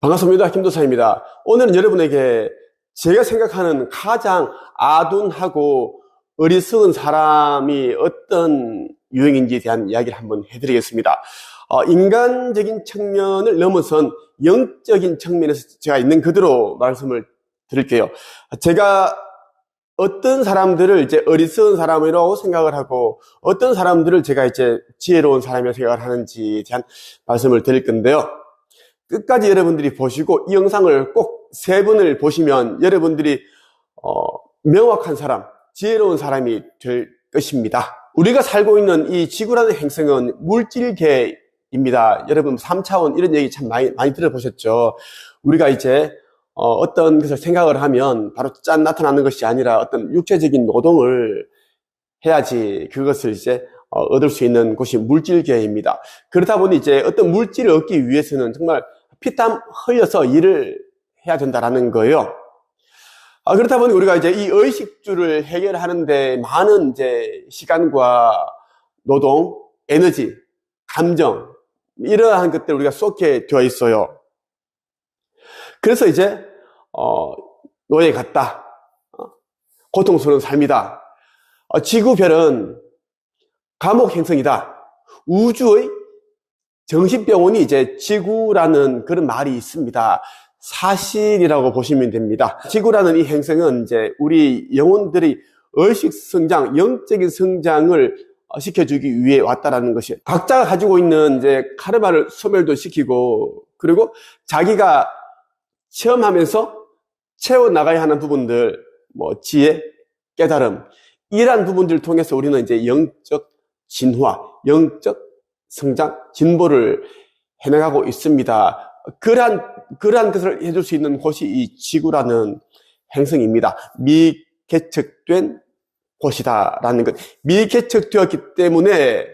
반갑습니다. 김도사입니다. 오늘은 여러분에게 제가 생각하는 가장 아둔하고 어리석은 사람이 어떤 유형인지에 대한 이야기를 한번 해드리겠습니다. 인간적인 측면을 넘어선 영적인 측면에서 제가 있는 그대로 말씀을 드릴게요. 제가 어떤 사람들을 이제 어리석은 사람이라고 생각을 하고 어떤 사람들을 제가 이제 지혜로운 사람이라고 생각을 하는지에 대한 말씀을 드릴 건데요. 끝까지 여러분들이 보시고 이 영상을 꼭 3번을 보시면 여러분들이 명확한 사람, 지혜로운 사람이 될 것입니다. 우리가 살고 있는 이 지구라는 행성은 물질계입니다. 여러분 3차원 이런 얘기 참 많이 들어보셨죠. 우리가 이제 어떤 것을 생각을 하면 바로 짠 나타나는 것이 아니라 어떤 육체적인 노동을 해야지 그것을 이제 얻을 수 있는 곳이 물질계입니다. 그러다 보니 이제 어떤 물질을 얻기 위해서는 정말 피땀 흘려서 일을 해야 된다라는 거예요. 그렇다 보니 우리가 이제 이 의식주를 해결하는데 많은 이제 시간과 노동, 에너지, 감정, 이러한 것들 우리가 쏟게 되어 있어요. 그래서 이제, 노예 같다. 고통스러운 삶이다. 지구별은 감옥 행성이다. 우주의 정신병원이 이제 지구라는 그런 말이 있습니다. 사실이라고 보시면 됩니다. 지구라는 이 행성은 이제 우리 영혼들이 의식 성장, 영적인 성장을 시켜주기 위해 왔다라는 것이 각자가 가지고 있는 이제 카르마를 소멸도 시키고 그리고 자기가 체험하면서 채워나가야 하는 부분들, 지혜, 깨달음, 이러한 부분들을 통해서 우리는 이제 영적 진화, 영적 성장, 진보를 해나가고 있습니다. 그러한 것을 해줄 수 있는 곳이 이 지구라는 행성입니다. 미개척된 곳이다라는 것. 미개척되었기 때문에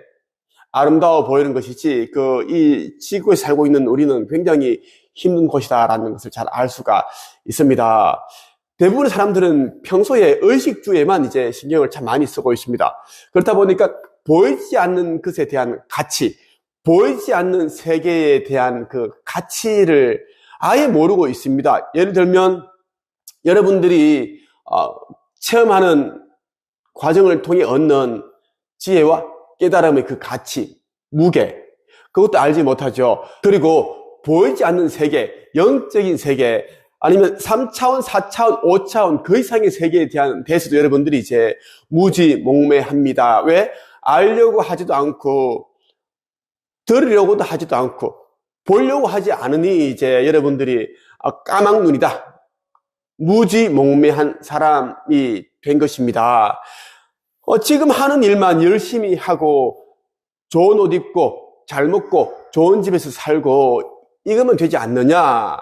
아름다워 보이는 것이지, 이 지구에 살고 있는 우리는 굉장히 힘든 곳이다라는 것을 잘 알 수가 있습니다. 대부분의 사람들은 평소에 의식주에만 이제 신경을 참 많이 쓰고 있습니다. 그렇다 보니까 보이지 않는 것에 대한 가치, 보이지 않는 세계에 대한 그 가치를 아예 모르고 있습니다. 예를 들면 여러분들이 체험하는 과정을 통해 얻는 지혜와 깨달음의 그 가치, 무게, 그것도 알지 못하죠. 그리고 보이지 않는 세계, 영적인 세계, 아니면 3차원, 4차원, 5차원 그 이상의 세계에 대해서도 여러분들이 이제 무지몽매합니다. 왜? 알려고 하지도 않고 들으려고도 하지도 않고 보려고 하지 않으니 이제 여러분들이 까막눈이다, 무지몽매한 사람이 된 것입니다. 지금 하는 일만 열심히 하고 좋은 옷 입고 잘 먹고 좋은 집에서 살고 이거면 되지 않느냐,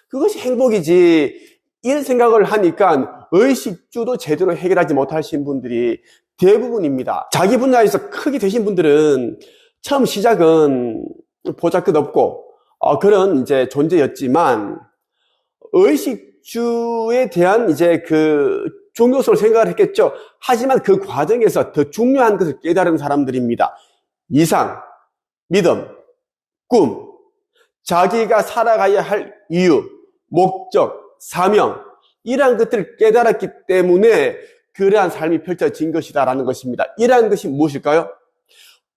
그것이 행복이지, 이런 생각을 하니까 의식주도 제대로 해결하지 못하신 분들이 대부분입니다. 자기 분야에서 크게 되신 분들은 처음 시작은 보잘것없고 그런 이제 존재였지만 의식주에 대한 이제 그 중요성을 생각을 했겠죠. 하지만 그 과정에서 더 중요한 것을 깨달은 사람들입니다. 이상, 믿음, 꿈, 자기가 살아가야 할 이유, 목적, 사명, 이러한 것들을 깨달았기 때문에 그러한 삶이 펼쳐진 것이다라는 것입니다. 이러한 것이 무엇일까요?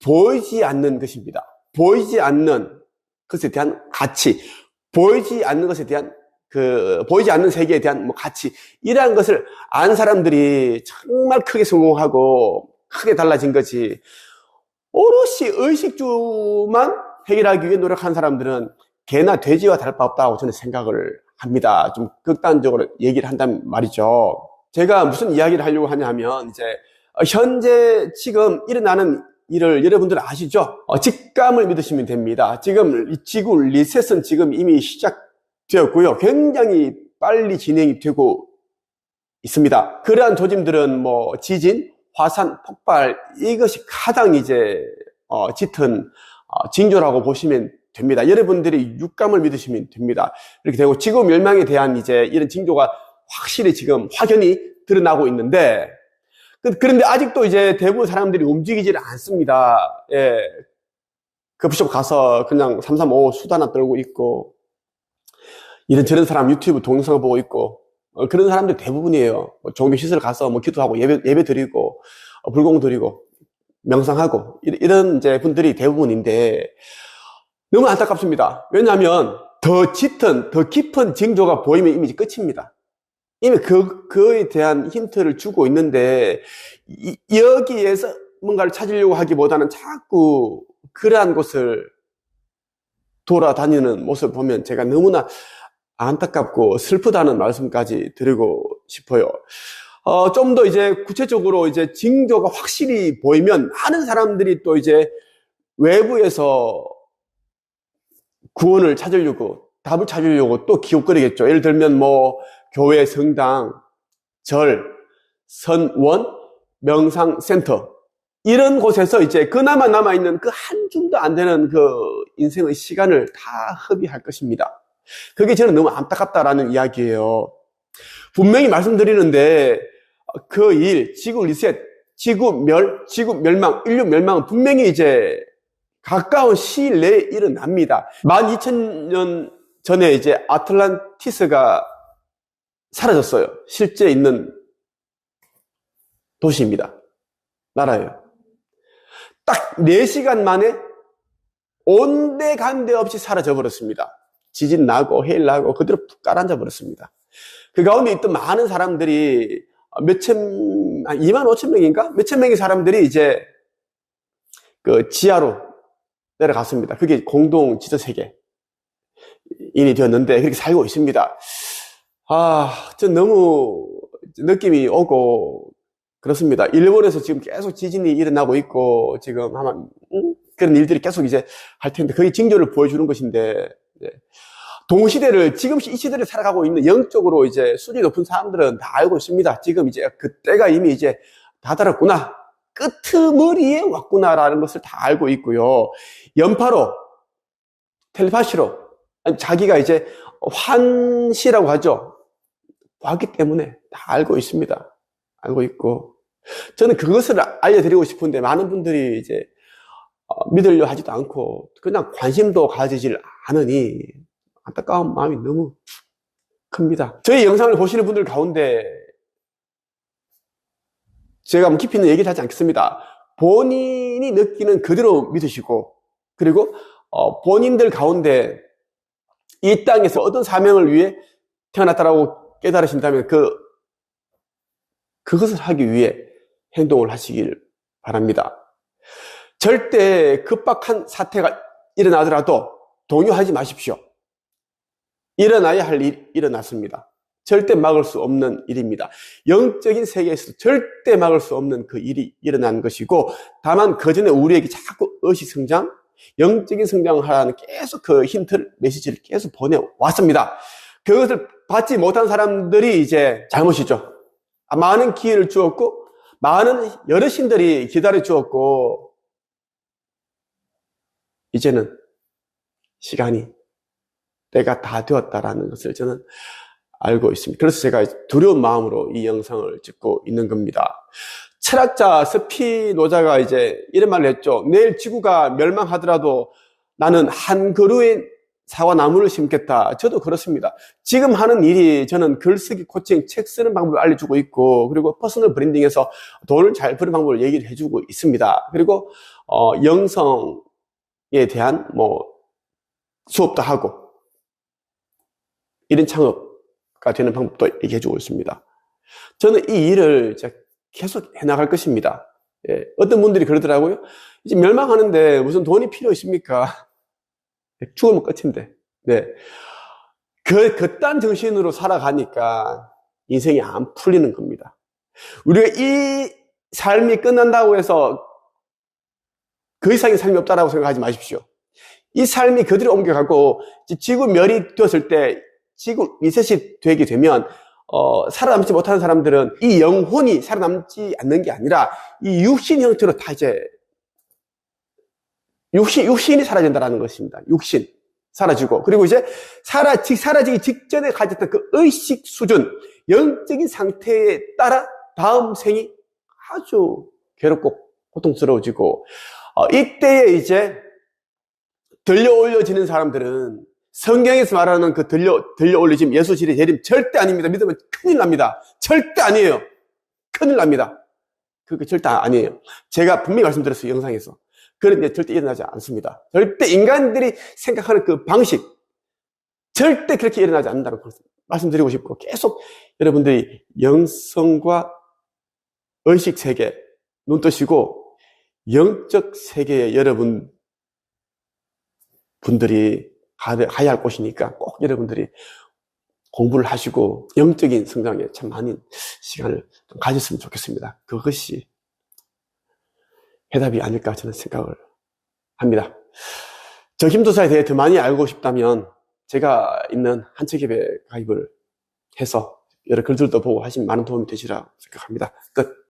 보이지 않는 것입니다. 보이지 않는 것에 대한 가치, 보이지 않는 것에 대한 보이지 않는 세계에 대한 가치, 이러한 것을 안 사람들이 정말 크게 성공하고 크게 달라진 거지, 오롯이 의식주만 해결하기 위해 노력한 사람들은 개나 돼지와 다를 바 없다고 저는 생각을 합니다. 좀 극단적으로 얘기를 한다면 말이죠. 제가 무슨 이야기를 하려고 하냐면 이제 현재 지금 일어나는 일을 여러분들은 아시죠? 직감을 믿으시면 됩니다. 지금 이 지구 리셋은 지금 이미 시작되었고요. 굉장히 빨리 진행이 되고 있습니다. 그러한 조짐들은 지진, 화산, 폭발, 이것이 가장 이제 짙은 징조라고 보시면 됩니다. 여러분들이 육감을 믿으시면 됩니다. 이렇게 되고 지구 멸망에 대한 이제 이런 징조가 확실히 지금 확연히 드러나고 있는데, 그런데 아직도 이제 대부분 사람들이 움직이지를 않습니다. 커피숍 가서 그냥 335 수다나 떨고 있고, 이런저런 사람 유튜브 동영상을 보고 있고, 그런 사람들 대부분이에요. 종교시설 가서 뭐 기도하고 예배 드리고, 불공 드리고, 명상하고, 이런 이제 분들이 대부분인데, 너무 안타깝습니다. 왜냐하면, 더 짙은, 더 깊은 징조가 보이면 이미 끝입니다. 이미 그거에 대한 힌트를 주고 있는데, 여기에서 뭔가를 찾으려고 하기보다는 자꾸 그러한 곳을 돌아다니는 모습을 보면 제가 너무나 안타깝고 슬프다는 말씀까지 드리고 싶어요. 좀 더 이제 구체적으로 이제 징조가 확실히 보이면 많은 사람들이 또 이제 외부에서 구원을 찾으려고, 답을 찾으려고 또 기웃거리겠죠. 예를 들면 뭐 교회, 성당, 절, 선원, 명상센터, 이런 곳에서 이제 그나마 남아있는 그 한 줌도 안 되는 그 인생의 시간을 다 허비할 것입니다. 그게 저는 너무 안타깝다라는 이야기예요. 분명히 말씀드리는데 그 일, 지구 리셋, 지구 멸망, 인류 멸망은 분명히 이제 가까운 시일 내에 일어납니다. 12,000년 전에 이제 아틀란티스가 사라졌어요. 실제 있는 도시입니다. 나라예요. 딱 4시간 만에 온데간데 없이 사라져 버렸습니다. 지진 나고 해일 나고 그대로 푹 가라앉아 버렸습니다. 그 가운데 있던 많은 사람들이 25,000명인가? 몇천 명의 사람들이 이제 그 지하로 내려갔습니다. 그게 공동 지도 세계인이 되었는데 그렇게 살고 있습니다. 전 너무 느낌이 오고 그렇습니다. 일본에서 지금 계속 지진이 일어나고 있고 지금 아마 그런 일들이 계속 이제 할 텐데 그게 징조를 보여주는 것인데, 동시대를 지금 이 시대를 살아가고 있는 영적으로 이제 수준이 높은 사람들은 다 알고 있습니다. 지금 이제 그때가 이미 이제 다다랐구나, 끄트머리에 왔구나라는 것을 다 알고 있고요. 연파로, 텔레파시로, 자기가 이제 환시라고 하죠. 봤기 때문에 다 알고 있습니다. 알고 있고, 저는 그것을 알려드리고 싶은데 많은 분들이 이제 믿으려 하지도 않고 그냥 관심도 가지질 않으니 안타까운 마음이 너무 큽니다. 저희 영상을 보시는 분들 가운데 제가 깊이 있는 얘기를 하지 않겠습니다. 본인이 느끼는 그대로 믿으시고, 그리고 본인들 가운데 이 땅에서 어떤 사명을 위해 태어났다라고 깨달으신다면 그것을 하기 위해 행동을 하시길 바랍니다. 절대 급박한 사태가 일어나더라도 동요하지 마십시오. 일어나야 할 일이 일어났습니다. 절대 막을 수 없는 일입니다. 영적인 세계에서 절대 막을 수 없는 그 일이 일어난 것이고, 다만 그 전에 우리에게 자꾸 의식성장, 영적인 성장을 하라는 계속 그 힌트를, 메시지를 계속 보내왔습니다. 그것을 받지 못한 사람들이 이제 잘못이죠. 많은 기회를 주었고, 많은 여러신들이 기다려 주었고, 이제는 시간이, 때가 다 되었다라는 것을 저는 알고 있습니다. 그래서 제가 두려운 마음으로 이 영상을 찍고 있는 겁니다. 철학자 스피노자가 이제 이런 말을 했죠. 내일 지구가 멸망하더라도 나는 한 그루의 사과나무를 심겠다. 저도 그렇습니다. 지금 하는 일이 저는 글쓰기 코칭, 책 쓰는 방법을 알려주고 있고, 그리고 퍼스널 브랜딩에서 돈을 잘 버는 방법을 얘기를 해주고 있습니다. 그리고 영성에 대한 수업도 하고, 이런 창업가 되는 방법도 얘기해주고 있습니다. 저는 이 일을 계속 해나갈 것입니다. 어떤 분들이 그러더라고요. 이제 멸망하는데 무슨 돈이 필요 있습니까? 죽으면 끝인데. 그딴 정신으로 살아가니까 인생이 안 풀리는 겁니다. 우리가 이 삶이 끝난다고 해서 그 이상의 삶이 없다라고 생각하지 마십시오. 이 삶이 그대로 옮겨가고 지구 멸이 되었을 때, 지구 리셋이 되게 되면 살아남지 못하는 사람들은 이 영혼이 살아남지 않는 게 아니라 이 육신 형태로 다 이제 육신이 사라진다는 것입니다. 육신 사라지고, 그리고 이제 사라지기 직전에 가졌던 그 의식 수준, 영적인 상태에 따라 다음 생이 아주 괴롭고 고통스러워지고, 이때에 이제 들려 올려지는 사람들은 성경에서 말하는 그 들려 올리심, 예수 지리 재림 절대 아닙니다. 믿으면 큰일 납니다. 절대 아니에요. 큰일 납니다. 그거 절대 아니에요. 제가 분명히 말씀드렸어요, 영상에서. 그런 게 절대 일어나지 않습니다. 절대 인간들이 생각하는 그 방식, 절대 그렇게 일어나지 않는다는 것을 말씀드리고 싶고, 계속 여러분들이 영성과 의식 세계, 눈 뜨시고, 영적 세계에 분들이 가야 할 곳이니까 꼭 여러분들이 공부를 하시고 영적인 성장에 참 많은 시간을 좀 가졌으면 좋겠습니다. 그것이 해답이 아닐까 저는 생각을 합니다. 저 김도사에 대해 더 많이 알고 싶다면 제가 있는 한책협에 가입을 해서 여러 글들도 보고 하시면 많은 도움이 되시리라 생각합니다. 끝.